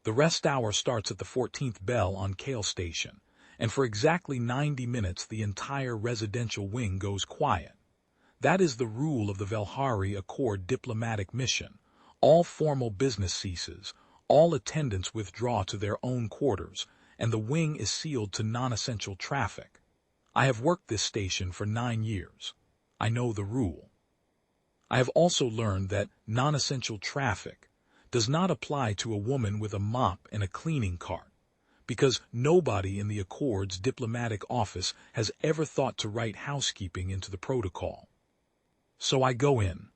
The rest hour starts at the 14th bell on Kale Station, and for exactly 90 minutes the entire residential wing goes quiet. That is the rule of the Velhari Accord diplomatic mission. All formal business ceases, all attendants withdraw to their own quarters, and the wing is sealed to non-essential traffic. I have worked this station for 9 years. I know the rule. I have also learned that non-essential traffic does not apply to a woman with a mop and a cleaning cart, because nobody in the Accord's diplomatic office has ever thought to write housekeeping into the protocol. So I go in.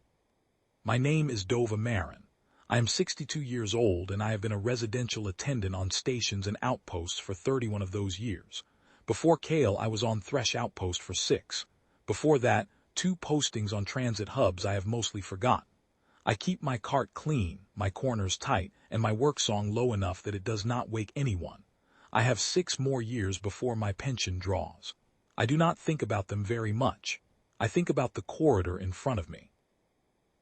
My name is Dova Marin. I am 62 years old and I have been a residential attendant on stations and outposts for 31 of those years. Before Kale, I was on Thresh Outpost for 6. Before that, 2 postings on transit hubs I have mostly forgotten. I keep my cart clean, my corners tight, and my work song low enough that it does not wake anyone. I have 6 more years before my pension draws. I do not think about them very much. I think about the corridor in front of me.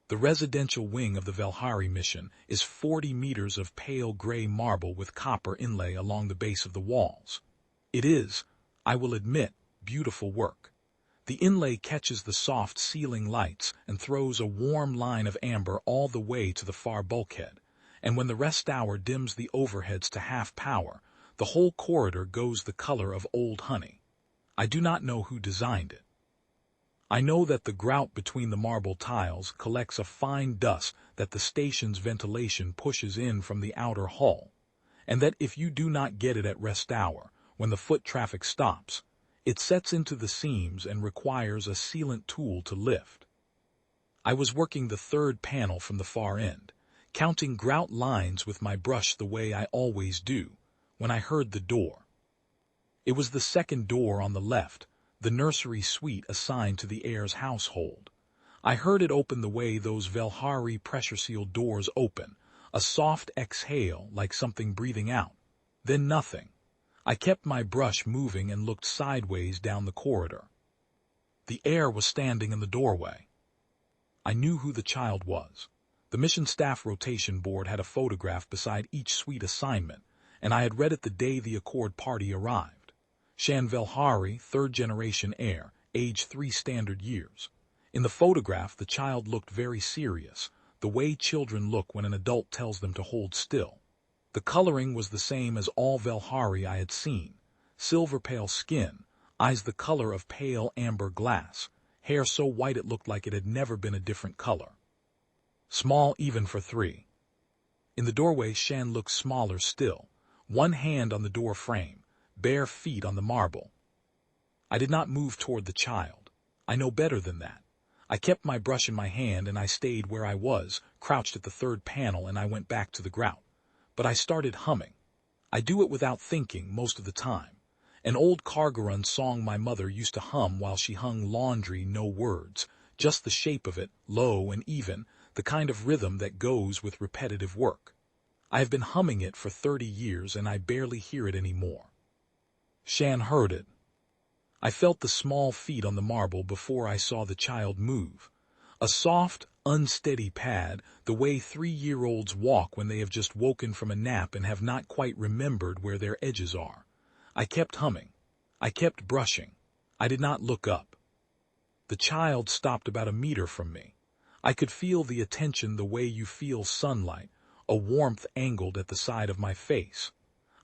The residential wing of the Velhari mission is 40 meters of pale gray marble with copper inlay along the base of the walls. It is, I will admit, beautiful work. The inlay catches the soft ceiling lights and throws a warm line of amber all the way to the far bulkhead, and when the rest hour dims the overheads to half power, the whole corridor goes the color of old honey. I do not know who designed it. I know that the grout between the marble tiles collects a fine dust that the station's ventilation pushes in from the outer hull, and that if you do not get it at rest hour, when the foot traffic stops, it sets into the seams and requires a sealant tool to lift. I was working the 3rd panel from the far end, counting grout lines with my brush the way I always do, when I heard the door. It was the 2nd door on the left, the nursery suite assigned to the heir's household. I heard it open the way those Velhari pressure-sealed doors open, a soft exhale like something breathing out. Then nothing. I kept my brush moving and looked sideways down the corridor. The heir was standing in the doorway. I knew who the child was. The mission staff rotation board had a photograph beside each suite assignment, and I had read it the day the Accord party arrived. Shan Velhari, 3rd-generation heir, age 3 standard years. In the photograph, the child looked very serious, the way children look when an adult tells them to hold still. The coloring was the same as all Velhari I had seen. Silver-pale skin, eyes the color of pale amber glass, hair so white it looked like it had never been a different color. Small even for 3. In the doorway, Shan looked smaller still, one hand on the door frame, bare feet on the marble. I did not move toward the child. I know better than that. I kept my brush in my hand and I stayed where I was, crouched at the 3rd panel, and I went back to the grout. But I started humming. I do it without thinking most of the time. An old Kargarun song my mother used to hum while she hung laundry, no words, just the shape of it, low and even, the kind of rhythm that goes with repetitive work. I have been humming it for 30 years and I barely hear it anymore. Shan heard it. I felt the small feet on the marble before I saw the child move. A soft, unsteady pad, the way 3-year-olds walk when they have just woken from a nap and have not quite remembered where their edges are. I kept humming. I kept brushing. I did not look up. The child stopped about a meter from me. I could feel the attention the way you feel sunlight, a warmth angled at the side of my face.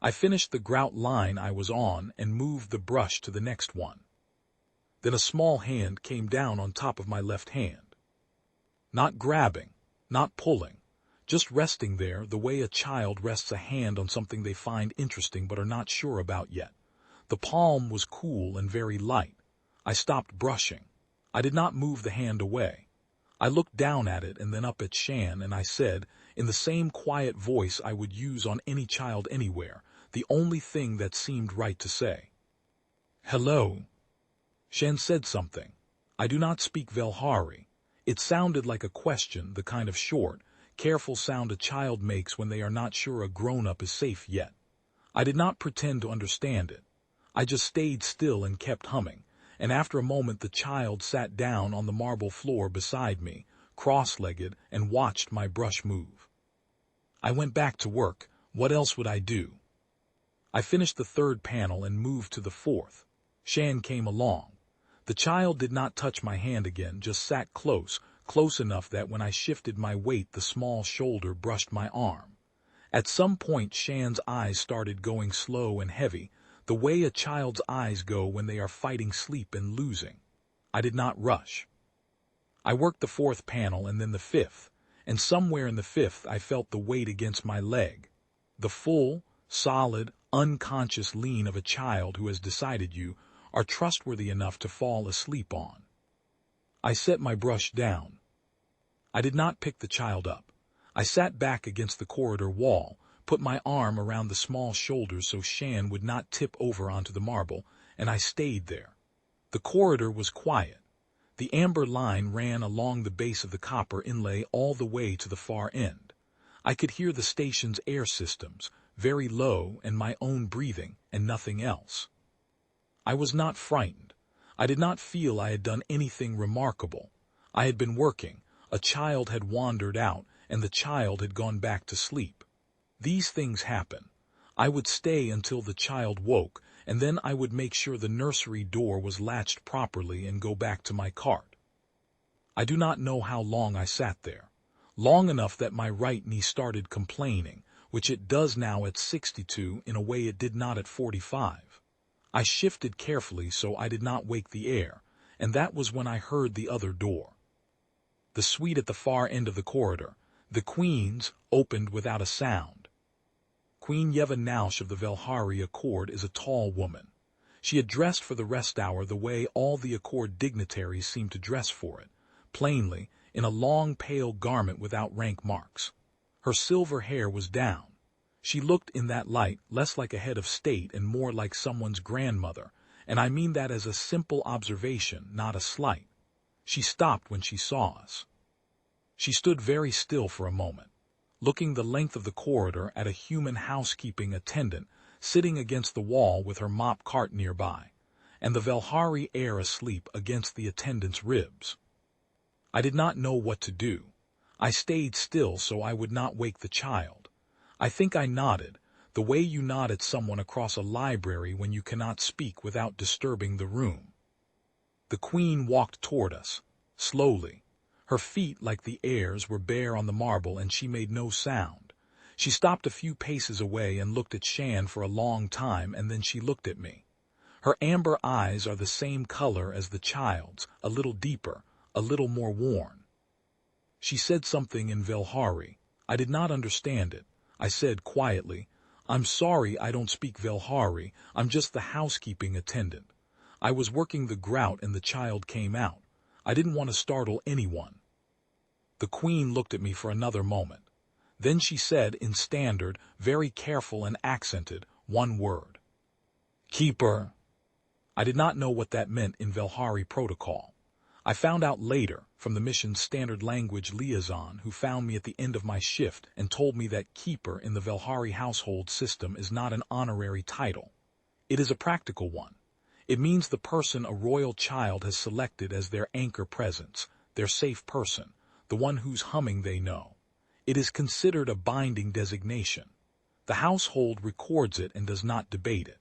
I finished the grout line I was on and moved the brush to the next one. Then a small hand came down on top of my left hand. Not grabbing, not pulling, just resting there the way a child rests a hand on something they find interesting but are not sure about yet. The palm was cool and very light. I stopped brushing. I did not move the hand away. I looked down at it and then up at Shan, and I said, in the same quiet voice I would use on any child anywhere, the only thing that seemed right to say. "Hello." Shan said something. I do not speak Velhari. It sounded like a question, the kind of short, careful sound a child makes when they are not sure a grown-up is safe yet. I did not pretend to understand it. I just stayed still and kept humming, and after a moment the child sat down on the marble floor beside me, cross-legged, and watched my brush move. I went back to work, What else would I do? I finished the third panel and moved to the fourth. Shan came along. The child did not touch my hand again, just sat close enough that when I shifted my weight the small shoulder brushed my arm. At some point Shan's eyes started going slow and heavy, the way a child's eyes go when they are fighting sleep and losing. I did not rush. I worked the fourth panel and then the fifth, and somewhere in the fifth I felt the weight against my leg. The full, solid, unconscious lean of a child who has decided you are trustworthy enough to fall asleep on. I set my brush down. I did not pick the child up. I sat back against the corridor wall, put my arm around the small shoulders so Shan would not tip over onto the marble, and I stayed there. The corridor was quiet. The amber line ran along the base of the copper inlay all the way to the far end. I could hear the station's air systems, very low, and my own breathing, and nothing else. I was not frightened. I did not feel I had done anything remarkable. I had been working, a child had wandered out, and the child had gone back to sleep. These things happen. I would stay until the child woke, and then I would make sure the nursery door was latched properly and go back to my cart. I do not know how long I sat there. Long enough that my right knee started complaining, which it does now at 62 in a way it did not at 45. I shifted carefully so I did not wake the air, and that was when I heard the other door. The suite at the far end of the corridor, the Queen's, opened without a sound. Queen Yeva Naush of the Velhari Accord is a tall woman. She had dressed for the rest hour the way all the Accord dignitaries seem to dress for it, plainly, in a long pale garment without rank marks. Her silver hair was down. She looked in that light less like a head of state and more like someone's grandmother, and I mean that as a simple observation, not a slight. She stopped when she saw us. She stood very still for a moment, looking the length of the corridor at a human housekeeping attendant sitting against the wall with her mop cart nearby, and the Velhari heir asleep against the attendant's ribs. I did not know what to do. I stayed still so I would not wake the child. I think I nodded, the way you nod at someone across a library when you cannot speak without disturbing the room. The Queen walked toward us, slowly. Her feet, like the heir's, were bare on the marble and she made no sound. She stopped a few paces away and looked at Shan for a long time, and then she looked at me. Her amber eyes are the same color as the child's, a little deeper, a little more worn. She said something in Velhari. I did not understand it. I said quietly, "I'm sorry I don't speak Velhari. I'm just the housekeeping attendant. I was working the grout and the child came out. I didn't want to startle anyone." The Queen looked at me for another moment. Then she said in standard, very careful and accented, one word. "Keeper." I did not know what that meant in Velhari protocol. I found out later from the mission's standard language liaison, who found me at the end of my shift and told me that keeper in the Velhari household system is not an honorary title. It is a practical one. It means the person a royal child has selected as their anchor presence, their safe person, the one whose humming they know. It is considered a binding designation. The household records it and does not debate it.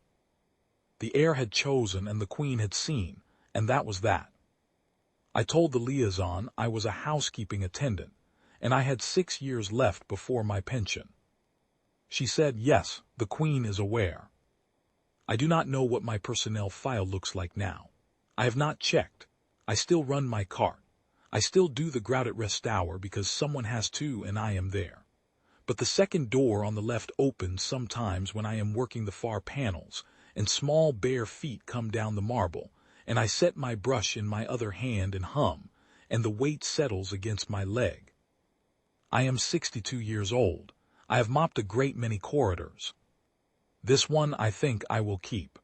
The heir had chosen and the Queen had seen, and that was that. I told the liaison I was a housekeeping attendant, and I had 6 years left before my pension. She said, "Yes, the Queen is aware." I do not know what my personnel file looks like now. I have not checked. I still run my cart. I still do the grout at rest hour because someone has to and I am there. But the second door on the left opens sometimes when I am working the far panels, and small bare feet come down the marble, and I set my brush in my other hand and hum, and the weight settles against my leg. I am 62 years old. I have mopped a great many corridors. This one I think I will keep.